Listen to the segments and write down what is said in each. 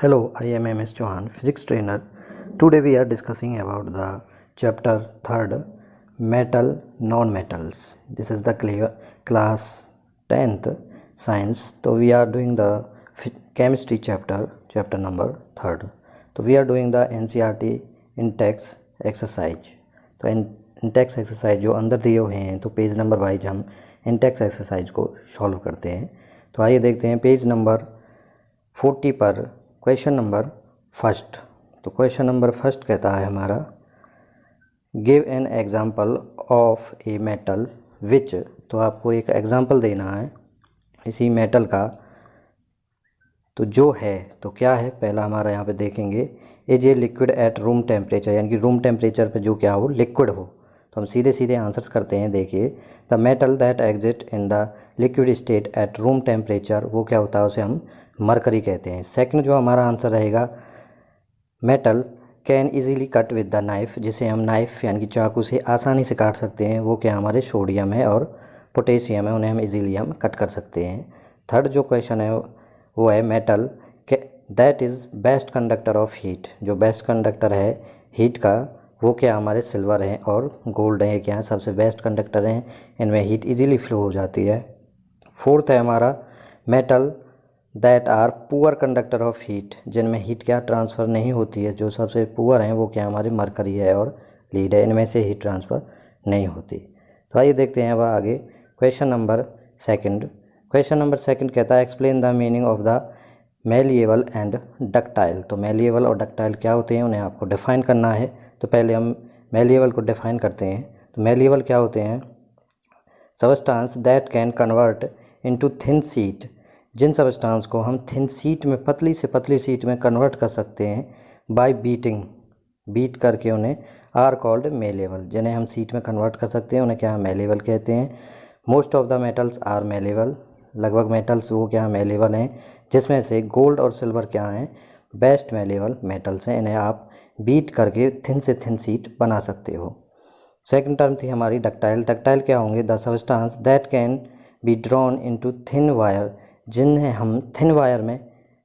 Hello, I am MS Chauhan, physics trainer. Today we are discussing about the chapter 3rd, metal non-metals. This is the class 10th science. So we are doing the chemistry chapter number 3rd. So we are doing the NCERT in-text exercise. तो in-text exercise जो अंदर दिए हुए हैं तो page number wise हम in-text exercise को solve करते हैं। तो आइए देखते हैं पेज नंबर 40 पर क्वेश्चन नंबर फर्स्ट। तो क्वेश्चन नंबर फर्स्ट कहता है हमारा give an example of a metal which. तो आपको एक एग्जांपल देना है इसी मेटल का। तो जो है तो क्या है, पहला हमारा यहाँ पे देखेंगे is a liquid at room temperature, यानी कि रूम टेम्परेचर पे जो क्या हो लिक्विड हो। तो हम सीधे सीधे आंसर्स करते हैं। देखिए the metal that exit in the liquid state at room temperature, वो क्या होता है, उसे हम मरकरी कहते हैं। सेकंड जो हमारा आंसर रहेगा metal can easily cut with the knife, जिसे हम नाइफ यानी कि चाकू से आसानी से काट सकते हैं, वो क्या हमारे सोडियम है और पोटेशियम है, उन्हें हम इजीली हम कट कर सकते हैं। थर्ड जो क्वेश्चन है वो है metal that is best conductor of heat, जो बेस्ट कंडक्टर है हीट का वो क्या हमारे सिल्वर है और गोल्ड है, क्या है सबसे बेस्ट कंडक्टर हैं, इनमें हीट इजीली फ्लो हो जाती है। फोर्थ है हमारा metal that are poor conductor of heat, जिनमें हीट क्या ट्रांसफ़र नहीं होती है, जो सबसे पुअर हैं वो क्या हमारे मरकरी है और लीड है, इनमें से हीट ट्रांसफ़र नहीं होती। तो आइए देखते हैं अब आगे question number second. Question number second कहता है explain the meaning of the malleable and ductile. तो मेलिएबल और डक्टाइल क्या होते हैं, उन्हें आपको डिफ़ाइन करना है। तो पहले हम मेलिएबल को डिफ़ाइन करते हैं। तो मेलिएबल क्या होते हैं, substance that can convert into thin sheet, जिन सबस्टांस को हम थिन शीट में पतली से पतली शीट में कन्वर्ट कर सकते हैं बाय बीट करके, उन्हें आर कॉल्ड मेलेबल। जिन्हें हम शीट में कन्वर्ट कर सकते हैं उन्हें क्या मेलेबल कहते हैं। Most of the metals are malleable, लगभग मेटल्स वो क्या मेलेबल हैं, जिसमें से गोल्ड और सिल्वर क्या हैं बेस्ट मेलेबल मेटल्स हैं, इन्हें आप बीट करके थिन से थिन शीट बना सकते हो। सेकंड टर्म थी हमारी डक्टाइल। डक्टाइल क्या होंगे, the substance that can be drawn into thin wire, जिन्हें हम थिन वायर में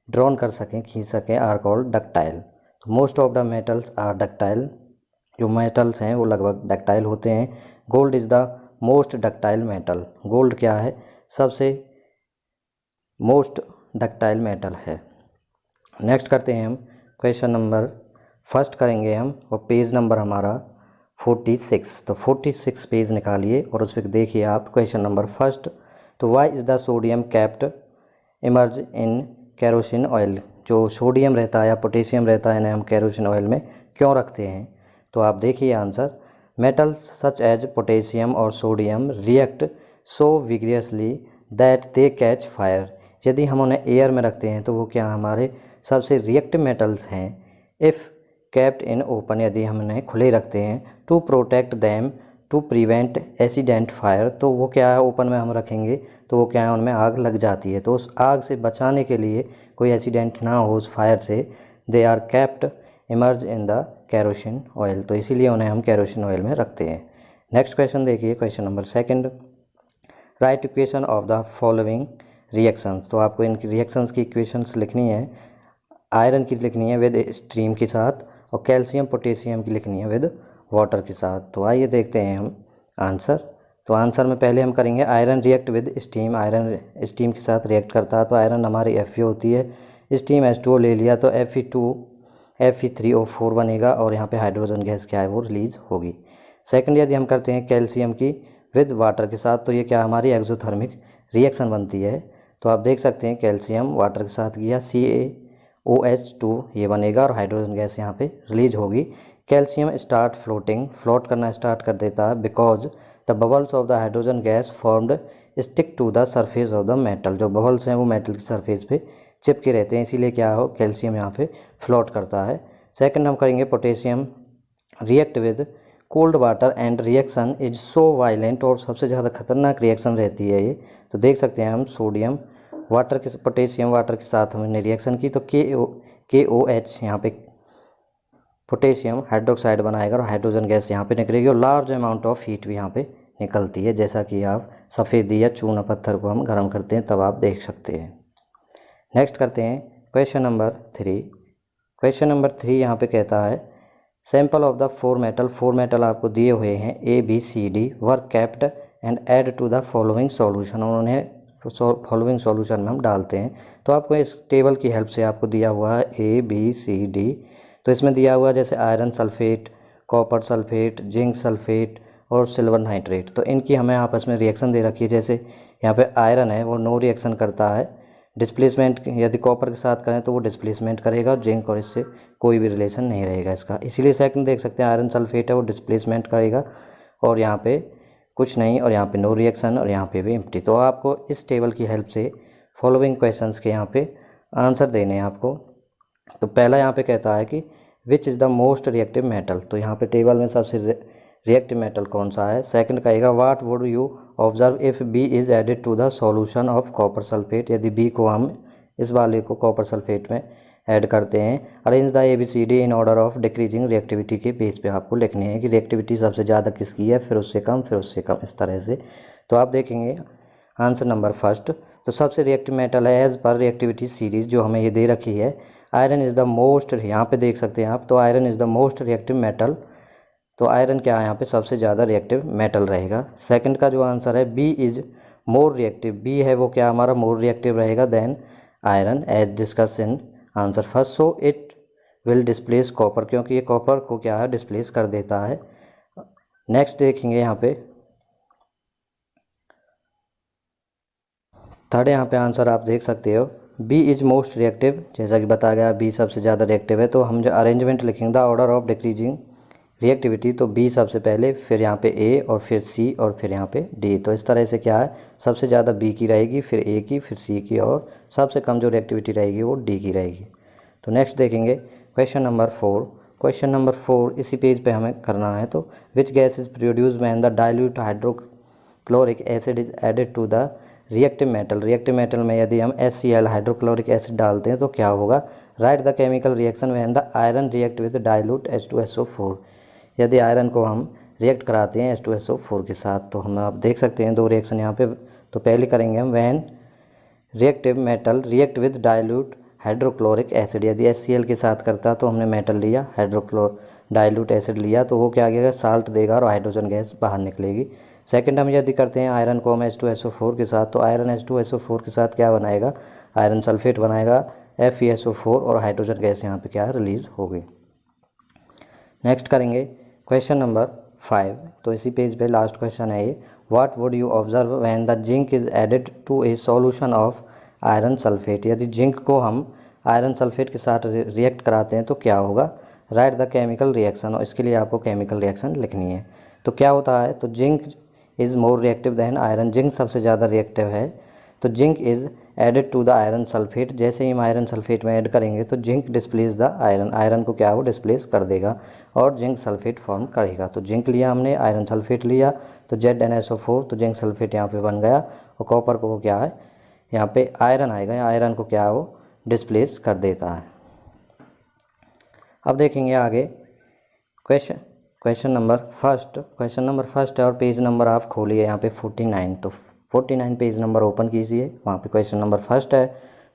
ड्रॉन कर सकें खींच सकें, are called ductile. Most of the metals are ductile, जो मेटल्स हैं वो लगभग डक्टाइल होते हैं। Gold is the most ductile metal, gold क्या है सबसे मोस्ट डक्टाइल मेटल है। नेक्स्ट करते हैं हम क्वेश्चन नंबर फर्स्ट करेंगे हम, और पेज नंबर हमारा 46। तो 46 पेज निकालिए और उस पर देखिए आप क्वेश्चन नंबर फर्स्ट। तो why is the sodium kept immerse in kerosene oil, जो सोडियम रहता है या पोटेशियम रहता है इन्हें हम केरोसिन ऑयल में क्यों रखते हैं। तो आप देखिए answer, metals such as potassium और sodium react so vigorously that they catch fire, यदि हम उन्हें एयर में रखते हैं तो वो क्या हमारे सबसे रिएक्टिव मेटल्स हैं। इफ़ कैप्ट इन ओपन, यदि हम उन्हें खुले रखते हैं, to protect them to prevent accident fire, तो वो क्या है ओपन में हम रखेंगे तो वो क्या है उनमें आग लग जाती है, तो उस आग से बचाने के लिए कोई एक्सीडेंट ना हो उस फायर से, they are kept immerse in the kerosene oil, तो इसीलिए उन्हें हम केरोसिन ऑयल में रखते हैं। नेक्स्ट क्वेश्चन देखिए question number second, right equation of the following reactions. तो आपको इन रिएक्शंस की इक्वेशंस लिखनी है, आयरन की लिखनी है विद स्ट्रीम के साथ, और कैल्शियम पोटेशियम की लिखनी है विद वाटर के साथ। तो आइए देखते हैं हम आंसर। तो आंसर में पहले हम करेंगे iron react with steam, iron steam के साथ रिएक्ट करता है तो आयरन हमारी Fe होती है, स्टीम H2O ले लिया तो Fe3O4 बनेगा और यहाँ पे हाइड्रोजन गैस क्या है वो रिलीज होगी। सेकंड यदि हम करते हैं कैल्शियम की विद वाटर के साथ तो ये क्या हमारी एक्सोथर्मिक रिएक्शन बनती है। तो आप देख सकते हैं कैल्शियम वाटर के साथ किया CaOH2 ये बनेगा और हाइड्रोजन गैस यहाँ पे रिलीज होगी। कैल्शियम स्टार्ट फ्लोटिंग, फ्लोट करना स्टार्ट कर देता है because the bubbles of the hydrogen gas formed stick to the surface of the metal, जो बबल्स हैं वो मेटल की सरफेस पे चिपके रहते हैं, इसीलिए क्या हो कैल्शियम यहाँ पे फ्लोट करता है। सेकंड हम करेंगे potassium react with cold water and reaction is so violent, और सबसे ज़्यादा खतरनाक रिएक्शन रहती है ये। तो देख सकते हैं हम सोडियम वाटर के पोटेशियम वाटर के साथ हमने रिएक्शन की तो KOH यहाँ पे पोटेशियम हाइड्रोक्साइड बनाएगा और हाइड्रोजन गैस यहाँ पे निकलेगी और लार्ज अमाउंट ऑफ हीट भी यहाँ पे निकलती है, जैसा कि आप सफ़ेदी या चूना पत्थर को हम गर्म करते हैं तब आप देख सकते हैं। नेक्स्ट करते हैं क्वेश्चन नंबर 3। क्वेश्चन नंबर 3 यहाँ पे कहता है sample of the four metal आपको दिए हुए हैं ABCD were kept and add to the following solution, और उन्हें फॉलोइंग सॉल्यूशन में हम डालते हैं। तो आपको इस टेबल की हेल्प से आपको दिया हुआ है ABCD। तो इसमें दिया हुआ जैसे iron sulphate, copper sulphate, zinc sulphate और सिल्वर नाइट्रेट। तो इनकी हमें आपस में रिएक्शन दे रखी है। जैसे यहाँ पे आयरन है वो नो रिएक्शन करता है, डिस्प्लेसमेंट यदि कॉपर के साथ करें तो वो डिस्प्लेसमेंट करेगा, और जिंक और इससे कोई भी रिलेशन नहीं रहेगा इसका। इसीलिए सेकंड देख सकते हैं आयरन सल्फेट है वो डिस्प्लेसमेंट करेगा, और यहाँ पे कुछ नहीं, और यहाँ पे नो रिएक्शन, और यहाँ पे भी एम्प्टी। तो आपको इस टेबल की हेल्प से फॉलोइंग क्वेश्चंस के यहाँ पे आंसर देने हैं आपको। तो पहला यहाँ पे कहता है कि which is the most reactive metal. तो यहाँ पे टेबल में सबसे रिएक्टिव मेटल कौन सा है। सेकंड कहेगा what would you observe if B is added to the solution of copper sulphate. यदि बी को हम इस वाले को कॉपर सल्फेट में ऐड करते हैं। Arrange the ABCD in order of decreasing reactivity के बेस पे आपको लिखनी है कि रिएक्टिविटी सबसे ज़्यादा किसकी है, फिर उससे कम, फिर उससे कम, इस तरह से। तो आप देखेंगे आंसर नंबर फर्स्ट। तो सबसे रिएक्टिव मेटल है एज पर रिएक्टिविटी सीरीज जो हमें ये दे रखी है, आयरन इज़ द मोस्ट, यहाँ पे देख सकते हैं आप। तो iron is the most reactive metal. तो आयरन क्या है यहाँ पे सबसे ज़्यादा रिएक्टिव मेटल रहेगा। सेकंड का जो आंसर है B is more reactive, B है वो क्या हमारा मोर रिएक्टिव रहेगा than iron as discuss in answer first. So it will displace copper, क्योंकि ये कॉपर को क्या है डिस्प्लेस कर देता है। नेक्स्ट देखेंगे यहाँ पे थर्ड, यहाँ पे आंसर आप देख सकते हो बी इज़ मोस्ट रिएक्टिव, जैसा कि बताया गया बी सबसे ज़्यादा रिएक्टिव है। तो हम जो अरेंजमेंट लिखेंगे the order of decreasing reactivity, तो बी सबसे पहले, फिर यहाँ पे ए, और फिर सी, और फिर यहाँ पे डी। तो इस तरह से क्या है सबसे ज़्यादा बी की रहेगी, फिर ए की, फिर सी की, और सबसे कम जो रिएक्टिविटी रहेगी वो डी की रहेगी। तो नेक्स्ट देखेंगे क्वेश्चन नंबर 4। क्वेश्चन नंबर 4 इसी पेज पे हमें करना है। तो which gas is produce when the dilute hydrochloric acid is added to the reactive metal. Reactive metal में यदि हम HCl हाइड्रोक्लोरिक एसिड डालते हैं तो क्या होगा। Right the chemical reaction when the iron react with dilute H2SO4। यदि iron को हम रिएक्ट कराते हैं H2SO4 के साथ, तो हम आप देख सकते हैं दो रिएक्शन यहाँ पे। तो पहले करेंगे हम when reactive metal react with dilute hydrochloric acid. यदि HCl के साथ करता तो हमने मेटल लिया, डाइल्यूट एसिड लिया, तो वो क्या करेगा साल्ट देगा और हाइड्रोजन गैस बाहर निकलेगी। सेकंड हम यदि करते हैं आयरन को हम H2SO4 के साथ, तो आयरन H2SO4 के साथ क्या बनाएगा आयरन सल्फेट बनाएगा FeSO4, और हाइड्रोजन गैस यहाँ पे क्या रिलीज होगी। नेक्स्ट करेंगे क्वेश्चन नंबर 5। तो इसी पेज पे लास्ट क्वेश्चन है ये, what would you observe when the zinc is added to a solution of iron sulphate. यदि जिंक को हम आयरन सल्फेट के साथ रिएक्ट कराते हैं तो क्या होगा। राइट द केमिकल रिएक्शन, और इसके लिए आपको केमिकल रिएक्शन लिखनी है। तो क्या होता है, तो zinc is more reactive than iron, zinc सबसे ज़्यादा रिएक्टिव है। तो zinc is added to the iron sulphate, जैसे ही हम आयरन सल्फेट में ऐड करेंगे तो zinc displace the iron, iron को क्या वो डिस्प्लेस कर देगा और जिंक सल्फेट फॉर्म करेगा। तो जिंक लिया हमने, आयरन सल्फेट लिया, तो ZnSO4, तो जिंक सल्फेट यहाँ पे बन गया, और कॉपर को वो क्या है यहाँ पे आयरन आएगा, आयरन को क्या वो डिस्प्लेस कर देता है। अब देखेंगे आगे क्वेश्चन नंबर फर्स्ट है, और पेज नंबर आप खोलिए यहाँ पे 49। तो 49 पेज नंबर ओपन कीजिए, वहाँ पे क्वेश्चन नंबर फर्स्ट है।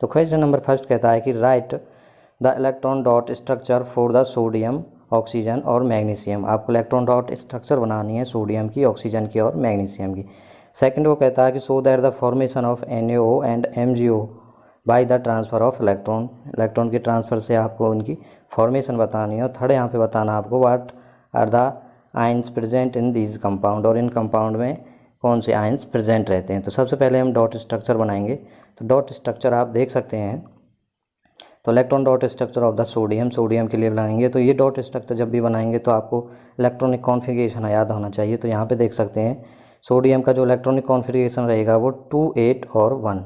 तो क्वेश्चन नंबर फर्स्ट कहता है कि right the electron dot structure for the sodium, oxygen और मैग्नीशियम। आपको इलेक्ट्रॉन डॉट स्ट्रक्चर बनानी है सोडियम की, ऑक्सीजन की और मैग्नीशियम की। सेकंड वो कहता है कि so that the formation of NaO and MgO by the transfer of electron के ट्रांसफ़र से आपको उनकी फॉर्मेशन बतानी है। और थर्ड यहाँ पे बताना आपको what are the ions present in these compound, और इन कंपाउंड में कौन से आयंस प्रेजेंट रहते हैं। तो सबसे पहले हम डॉट स्ट्रक्चर बनाएंगे। तो डॉट स्ट्रक्चर आप देख सकते हैं, तो electron dot structure of the sodium के लिए बनाएंगे। तो ये डॉट स्ट्रक्चर जब भी बनाएंगे तो आपको इलेक्ट्रॉनिक कॉन्फ़िगरेशन याद होना चाहिए। तो यहाँ पे देख सकते हैं सोडियम का जो इलेक्ट्रॉनिक कॉन्फ़िगरेशन रहेगा वो 2, 8 और 1,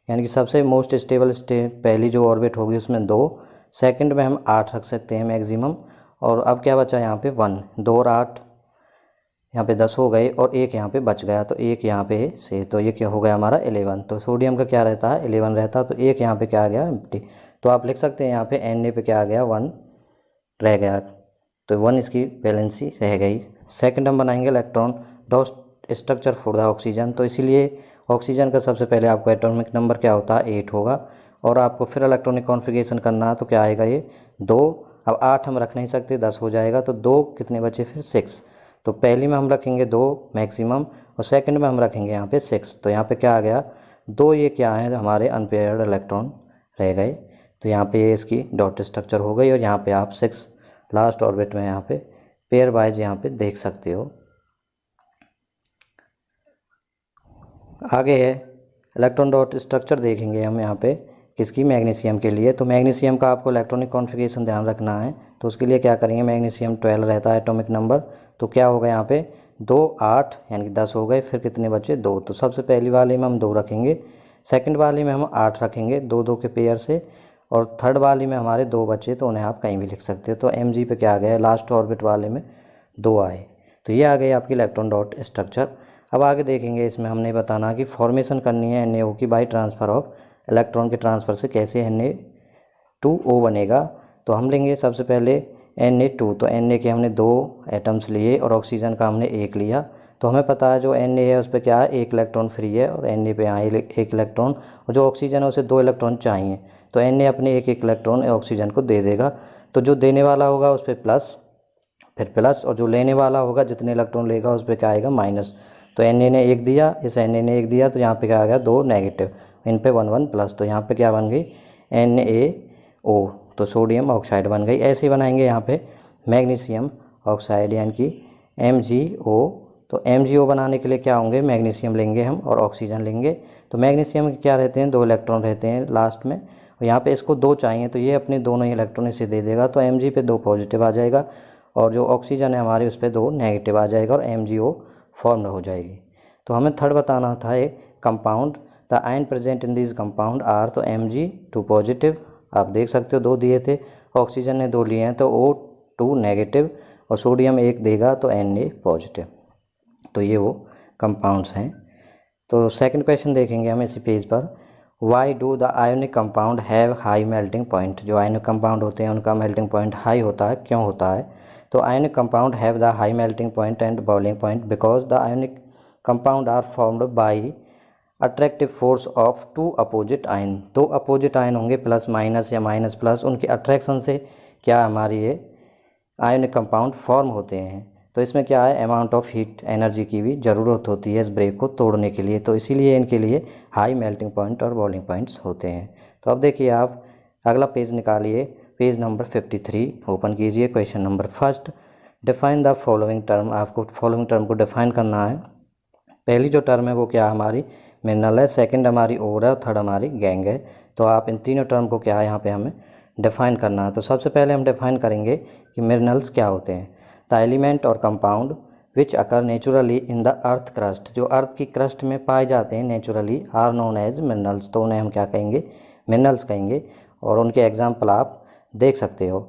यानी कि सबसे मोस्ट स्टेबल पहली जो ऑर्बिट होगी उसमें 2, सेकंड में हम 8 रख सकते हैं मैक्सिमम। और अब क्या बचा यहाँ पे 1, 2 और 8, यहाँ पे 10 हो गए, और एक यहाँ पे बच गया, तो एक यहाँ पे से, तो ये क्या हो गया हमारा 11। तो सोडियम का क्या रहता है 11 रहता है, तो एक यहाँ पे क्या आ गया एम्प्टी। तो आप लिख सकते हैं यहाँ पे Na पे क्या आ गया 1 रह गया, तो 1 इसकी वैलेंसी रह गई। सेकंड हम बनाएंगे electron dot structure for the oxygen. तो इसीलिए ऑक्सीजन का सबसे पहले आपको एटॉमिक नंबर क्या होता है 8 होगा, और आपको फिर इलेक्ट्रॉनिक कॉन्फ़िगरेशन करना है तो क्या आएगा ये 2। अब 8 हम रख नहीं सकते, 10 हो जाएगा, तो 2 कितने बचे फिर 6। तो पहली में हम रखेंगे 2 मैक्सिमम और सेकंड में हम रखेंगे यहाँ पे 6। तो यहाँ पे क्या आ गया 2, ये क्या है हमारे अनपेयर्ड इलेक्ट्रॉन रह गए। तो यहाँ पे ये इसकी डॉट स्ट्रक्चर हो गई और यहाँ पे आप 6 लास्ट ऑर्बिट में यहाँ पे पेयर वाइज यहाँ पे देख सकते हो। आगे है इलेक्ट्रॉन डॉट स्ट्रक्चर देखेंगे हम यहाँ पे किसकी, मैग्नीशियम के लिए। तो मैग्नीशियम का आपको इलेक्ट्रॉनिक कॉन्फ़िगरेशन ध्यान रखना है। तो उसके लिए क्या करेंगे, मैग्नीशियम 12 रहता है एटॉमिक नंबर, तो क्या होगा यहाँ पे 2 8 यानी कि 10 हो गए, फिर कितने बचे 2। तो सबसे पहली वाले में हम 2 रखेंगे, सेकंड वाले में हम 8 रखेंगे 2 2 के पेयर से, और थर्ड वाले में हमारे 2 बचे, तो उन्हें आप कहीं भी लिख सकते हो। तो Mg पे क्या आ गया, लास्ट ऑर्बिट वाले में 2 आए। तो ये आ गई आपकी इलेक्ट्रॉन डॉट स्ट्रक्चर। अब आगे देखेंगे, इसमें हमने बताना कि फॉर्मेशन करनी है NaO की बाई ट्रांसफ़र ऑफ इलेक्ट्रॉन के ट्रांसफ़र से कैसे Na2O बनेगा। तो हम लेंगे सबसे पहले Na2, तो Na के हमने 2 एटम्स लिए और ऑक्सीजन का हमने 1 लिया। तो हमें पता है जो Na है उस पर क्या है 1 इलेक्ट्रॉन फ्री है और Na पे आए 1 इलेक्ट्रॉन, और जो ऑक्सीजन है उसे 2 इलेक्ट्रॉन चाहिए, तो Na अपने 1 1 इलेक्ट्रॉन ऑक्सीजन को दे देगा। तो जो देने वाला होगा उस पर प्लस, फिर प्लस, और जो लेने वाला होगा जितने इलेक्ट्रॉन लेगा उस पर क्या आएगा माइनस। तो Na ने 1 दिया, इस Na ने 1 दिया, तो यहाँ पे क्या आ गया 2 नेगेटिव, इन पे 1 1 प्लस, तो यहाँ पे क्या बन गई NaO, तो सोडियम ऑक्साइड बन गई। ऐसे ही बनाएंगे यहाँ पे मैग्नीशियम ऑक्साइड यानी कि MgO। तो MgO बनाने के लिए क्या होंगे, मैग्नीशियम लेंगे हम और ऑक्सीजन लेंगे। तो मैग्नीशियम के क्या रहते हैं 2 इलेक्ट्रॉन रहते हैं लास्ट में, और यहाँ पे इसको 2 चाहिए, तो ये अपने दोनों ही इलेक्ट्रॉन इसे दे देगा। तो Mg पे 2 पॉजिटिव आ जाएगा और जो ऑक्सीजन है हमारे उस पर 2 नेगेटिव आ जाएगा और MgO फॉर्म हो जाएगी। तो हमें थर्ड बताना था एक compound, the ion present in this compound are, तो Mg 2 पॉजिटिव, आप देख सकते हो 2 दिए थे, ऑक्सीजन ने 2 लिए हैं तो O2 नेगेटिव, और सोडियम 1 देगा तो Na पॉजिटिव। तो ये वो कंपाउंड्स हैं। तो सेकंड क्वेश्चन देखेंगे हम इसी पेज पर, why do the ionic compound have high melting point. जो आयोनिक कंपाउंड होते हैं उनका मेल्टिंग पॉइंट हाई होता है, क्यों होता है। तो ionic compound have the high melting point and boiling point because the ionic compound are formed by attractive force of two opposite ion। 2 opposite ion होंगे प्लस माइनस या माइनस प्लस, उनके attraction से क्या हमारी ये आयोनिक कंपाउंड फॉर्म होते हैं। तो इसमें क्या है अमाउंट ऑफ हीट एनर्जी की भी ज़रूरत होती है इस ब्रेक को तोड़ने के लिए, तो इसीलिए इनके लिए हाई मेल्टिंग पॉइंट और बॉइलिंग पॉइंट्स होते हैं। तो अब देखिए आप अगला पेज निकालिए, पेज नंबर 53 ओपन कीजिए। Question number first, define the following term. आपको फॉलोइंग टर्म को डिफाइन करना है। पहली जो टर्म है वो क्या हमारी मिनरल है, सेकंड हमारी ओर है और थर्ड हमारी गैंग है। तो आप इन तीनों टर्म को क्या है यहाँ पे हमें डिफाइन करना है। तो सबसे पहले हम डिफाइन करेंगे कि मिनरल्स क्या होते हैं। द एलिमेंट और compound which occur naturally in the earth crust, जो अर्थ की क्रस्ट में पाए जाते हैं naturally, are known as minerals. तो उन्हें हम क्या कहेंगे मिनरल्स कहेंगे, और उनके एग्जाम्पल आप देख सकते हो।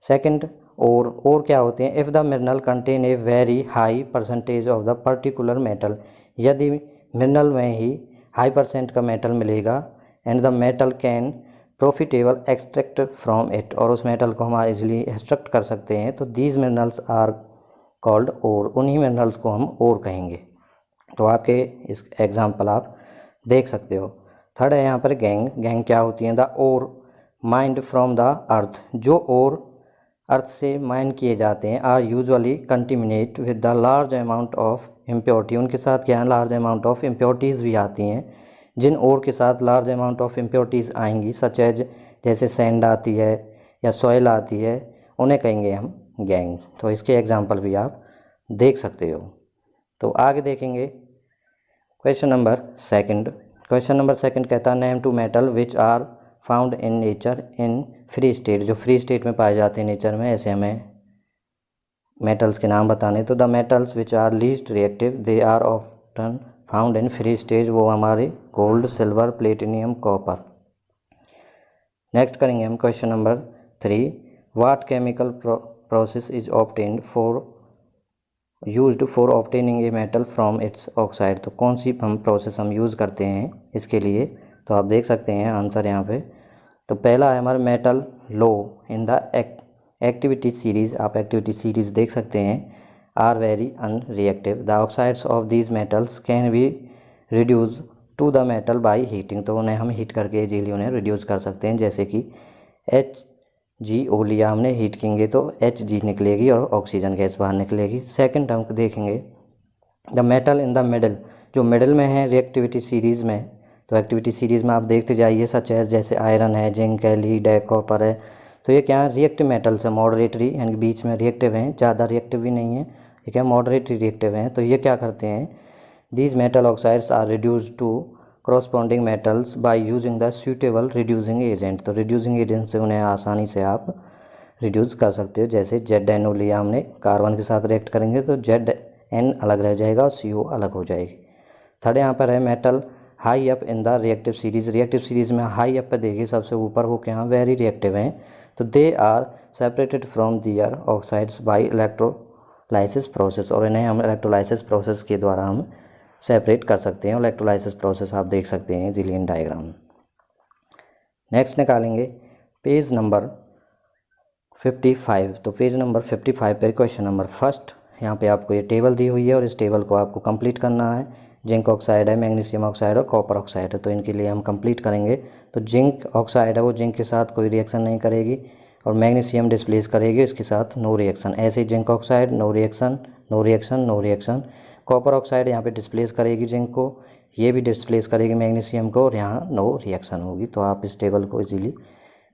सेकंड और क्या होते हैं, if the mineral contain a very high percentage of the particular metal, यदि मिनरल में ही हाई परसेंट का मेटल मिलेगा, and the metal can profitable extract from it, और उस मेटल को हम इजीली एक्सट्रैक्ट कर सकते हैं, तो दीज मिनरल्स आर कॉल्ड ओर, उन्हीं मिनरल्स को हम ओर कहेंगे। तो आपके इस एग्जाम्पल आप देख सकते हो। थर्ड है यहाँ पर गैंग। गैंग क्या होती है, the ore mined from the earth, जो ओर अर्थ से माइन किए जाते हैं, are usually contaminated with the large amount of impurity, उनके साथ क्या है लार्ज अमाउंट ऑफ इम्प्योरिटीज़ भी आती हैं। जिन ओर के साथ लार्ज अमाउंट ऑफ इम्प्योरिटीज़ आएंगी सच एज जैसे सैंड आती है या सॉइल आती है, उन्हें कहेंगे हम गैंग। तो इसके एग्जांपल भी आप देख सकते हो। तो आगे देखेंगे question number second. Question number second कहता है name two metal which are found in nature in free state, जो फ्री स्टेट में पाए जाते हैं नेचर में, ऐसे हमें मेटल्स के नाम बताने। तो the metals which are least reactive they are often found in free stage, वो हमारे gold, silver, platinum, copper. Next करेंगे हम question number 3, what chemical process is obtained for used for obtaining a metal from its oxide. तो कौन सी हम process हम use करते हैं इसके लिए, तो आप देख सकते हैं आंसर यहाँ पे। तो पहला है हमारा metal low in the activity series, आप एक्टिविटी सीरीज़ देख सकते हैं, are very unreactive, the oxides of these metals can be reduce to the metal by heating, तो उन्हें हम हीट करके इजीली उन्हें रिड्यूस कर सकते हैं। जैसे कि HgO लिया हमने, हीट करेंगे तो Hg निकलेगी और ऑक्सीजन गैस बाहर निकलेगी। सेकंड टर्म देखेंगे, the metal in the middle, जो मिडल में है रिएक्टिविटी सीरीज़ में, तो एक्टिविटी सीरीज़ में आप देखते जाइए, सच है जैसे आयरन है, जिंक है, लीड है, कॉपर है, तो ये क्या है रिएक्टिव मेटल्स है, मॉडरेटरी, यानी बीच में रिएक्टिव हैं, ज़्यादा रिएक्टिव भी नहीं है, ये क्या मॉडरेटरी रिएक्टिव हैं। तो ये क्या करते हैं, these metal oxides are reduce to corresponding metals by using the suitable reducing agent, तो reducing agent से उन्हें आसानी से आप रिड्यूस कर सकते हो। जैसे ZNO लिया हमने, कार्बन के साथ रिएक्ट करेंगे तो ZN अलग रह जाएगा और CO अलग हो जाएगी। थर्ड यहाँ पर है metal high up in the reactive series, reactive series में हाई अप पे देखिए सबसे ऊपर वो क्या वेरी रिएक्टिव हैं, तो they are separated from their oxides by electrolysis process, और इन्हें हम इलेक्ट्रोलाइसिस प्रोसेस के द्वारा हम सेपरेट कर सकते हैं। इलेक्ट्रोलाइसिस प्रोसेस आप देख सकते हैं इजीली इन डायग्राम। नेक्स्ट निकालेंगे पेज नंबर 55, तो पेज नंबर 55 पे क्वेश्चन नंबर फर्स्ट, यहाँ पे आपको ये टेबल दी हुई है और इस टेबल को आपको कंप्लीट करना है। जिंक ऑक्साइड है, मैग्नीशियम ऑक्साइड और कॉपर ऑक्साइड है, तो इनके लिए हम कंप्लीट करेंगे। तो जिंक ऑक्साइड है वो जिंक के साथ कोई रिएक्शन नहीं करेगी और मैग्नीशियम डिस्प्लेस करेगी इसके साथ नो रिएक्शन। ऐसे zinc oxide no reaction, no reaction, no reaction. Copper oxide यहाँ पे डिस्प्लेस करेगी जिंक को, ये भी डिस्प्लेस करेगी मैग्नीशियम को और यहाँ नो रिएक्शन होगी। तो आप इस टेबल को इजीली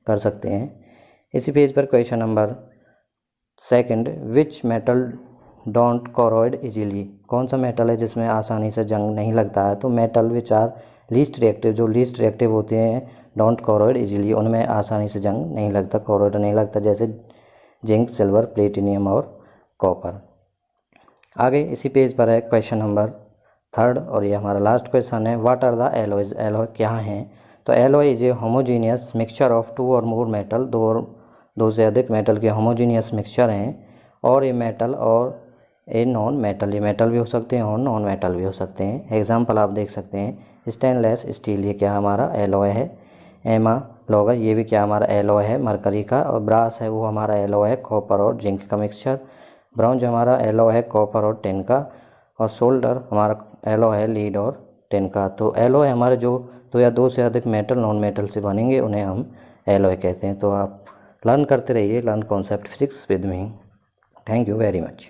कर सकते हैं। इसी पेज पर question number second, which metal don't corrode easily, कौन सा मेटल है जिसमें आसानी से जंग नहीं लगता है, तो metal which are least reactive, जो लीस्ट रिएक्टिव होते हैं डोंट कॉरोइड इजीली, उनमें आसानी से जंग नहीं लगता, कॉरोइड नहीं लगता, जैसे जिंक, सिल्वर, प्लेटिनियम और कॉपर। आगे इसी पेज पर है क्वेश्चन नंबर थर्ड और ये हमारा लास्ट क्वेश्चन है, what are the alloys, alloy क्या हैं, तो alloy is a homogeneous mixture of two और मोर मेटल, दो से अधिक मेटल के होमोजीनियस मिक्सचर हैं, और ए मेटल और ए नॉन मेटल, ये मेटल भी हो सकते हैं और नॉन मेटल भी हो सकते हैं। एग्जाम्पल आप देख सकते हैं, स्टेनलेस स्टील ये क्या हमारा एलॉय है, एमालॉगर ये भी क्या हमारा एलॉय है मरकरी का, और ब्रास है वो हमारा एलॉय है कॉपर और जिंक का मिक्सचर, ब्रॉन्ज हमारा एलॉय है कॉपर और टिन का, और सोल्डर हमारा एलॉय है लीड और टिन का। तो एलॉय हमारे जो दो या दो से अधिक मेटल नॉन मेटल से बनेंगे उन्हें हम एलॉय कहते हैं। तो आप लर्न करते रहिए, learn concept physics with me. Thank you very much.